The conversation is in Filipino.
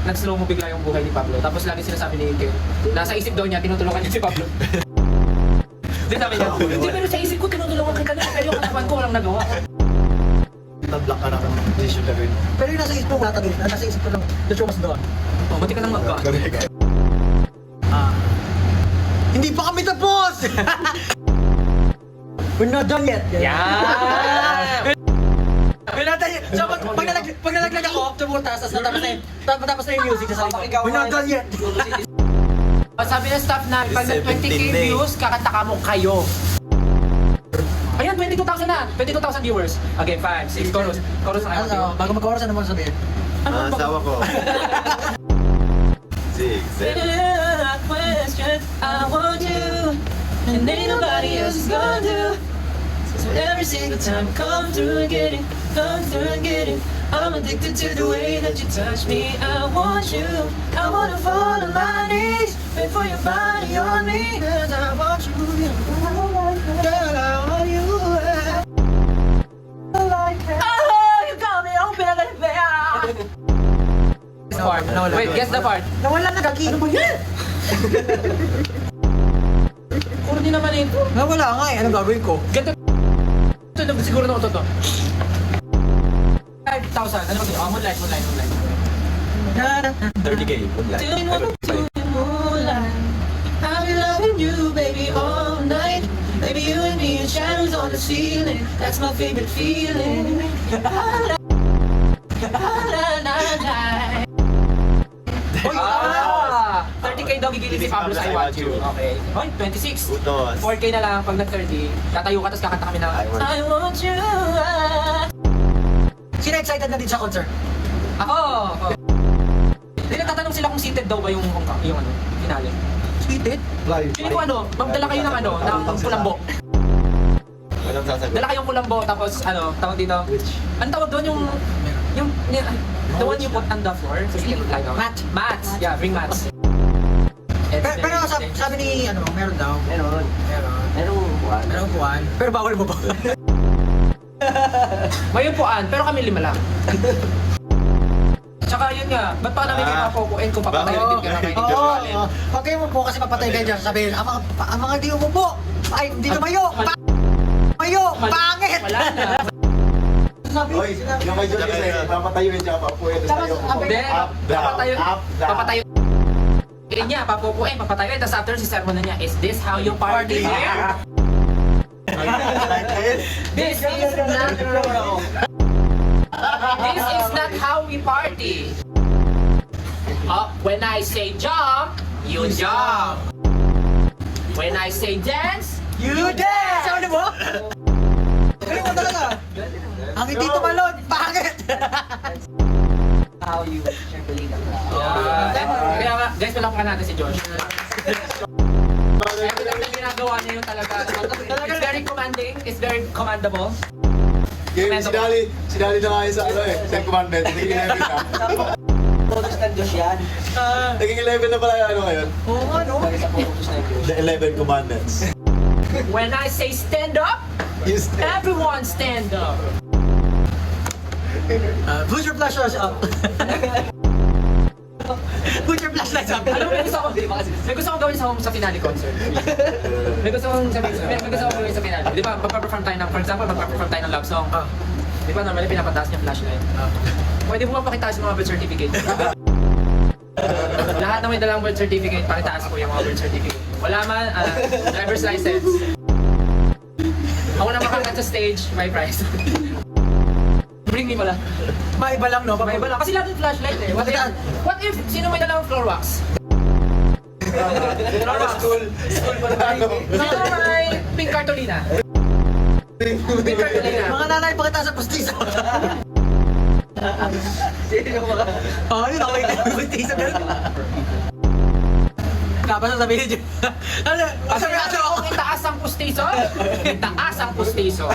nag-slow mo bigla yung buhay ni Pablo. Tapos lagi sinasabi ni Ike, nasa isip daw niya, tinutulungan niya si Pablo. Di sabi niya, hindi pero sa isip ko tinutulungan kita na, pero yung katawan ko walang nagawa. Nag-block ka na kung decision ka rin. Pero yung nasa isip mo, nasa isip ko lang, the show must go on. Oh, buti ka nang magka. Hindi pa kami tapos! We're not done yet. Yeah! We're not done yet. So, pag nalaglag ako, tumutas, tapos na yung music, sasabi ko, we're not done yet. Sabi ng staff na, pag 20k views, kakanta ka mo kayo. Ayan, 22,000 na! 22,000 viewers. Okay, 5, 6, chorus. Chorus na kayo. Bago mag-chorus, ano mo sabihin? Asawa ko. 6, 7. I want you, and ain't nobody else is gonna do. So every single time I come through and get it, I'm addicted to the way that you touch me. I want you, I wanna fall on my knees, wait for your body on me, 'cause I want you, girl, I want you. Oh, you got me open like that. Wait, guess the part. Nawala na, gagi. Ano ba yan? Kurdi naman ito. Nawala nga eh. Anong gagawin ko? Ganito. Ito siguro na ito. 5,000. Ano ba ito? Moonlight. 30k. Moonlight. I've been loving you, baby, all night. Baby, you and me in shadows on the ceiling. That's my favorite feeling. 30k daw gigilin si Pablo sa I Want You. Okay. Hoy, 26. Utos. 4k na lang pag nag-30. Tatayo ka, tapos kakanta kami ng I Want You. Sino excited na din sa concert? Ako! Hindi nagtatanong sila kung seated daw ba yung finale. Seated? Pili ko magdala kayo ng ng kulambo. Anong sasagot? Dala kayong kulambo, tapos tawag dito. Ano tawag doon the one you put on the floor? So you can lie down. Mat. Mats. Yeah, bring mats. Pero sabi ni, meron daw. Meron kuwan. Pero bawal mo ba? May upuan, pero kami 5 lang. Tsaka yun nga, ba't pa namin kayo mapupuin kung papatayin din kayo kayo? Oo. Pag kayo mo po kasi papatay kayo dyan, sabihin, ang mga di umupo, ay, di tumayo, tumayo, pangit! Wala na. Sabi, Hoy, yung may Diyos kasi, papatayuin siya, papuin. Hindi, papatayin. Up, down. Papatayin niya, papupuin, papatayin. Tapos after si sermon na niya, is this how you party here? This is not how we party. When I say jump, you jump. When I say dance, you dance! Sabi mo? Galing mo talaga. Ang hindi tumalon, pangit! How you believe that. Kaya nga, guys, palakpakan natin si Josh. Everything na ginagawa niya yung talaga. It's very commanding, it's very commendable. Sinali na kayo sa Ten Commandments. Naging 11 na. Photos ng Diyos yan. Naging 11 na pala yung ngayon. Oo nga, no? Lagi sa photos ng Diyos. The 11 Commandments. When I say stand up, everyone stand up. Put your flashlights up. Put your flashlights up. Alam mo, may gusto kong gawin sa finale concert. May gusto kong gawin sa finale. Di ba, magpa-perform tayo ng, for example, magpa-perform tayo ng love song. Di ba, normally pinapataas niya flashlight. Pwede mo mapakitaas yung mga birth certificate. Lahat na may dalang birth certificate, pakitaas ko yung mga birth certificate. Wala man, driver's license. Ako na makakat sa stage, may prize. Bring me pala. Maiba lang, no? May iba lang. Kasi lahat yung flashlight eh. What if sino may dalang floor wax? Floor wax. School pa na Sino may pink cartolina? Pink cartolina. Mga nanay, pakita sa pustiso. Oo, yun ako yung pustiso. Tapos sasabihin niyo. Ano? Kasi kung itaas ang pustiso, itaas ang pustiso.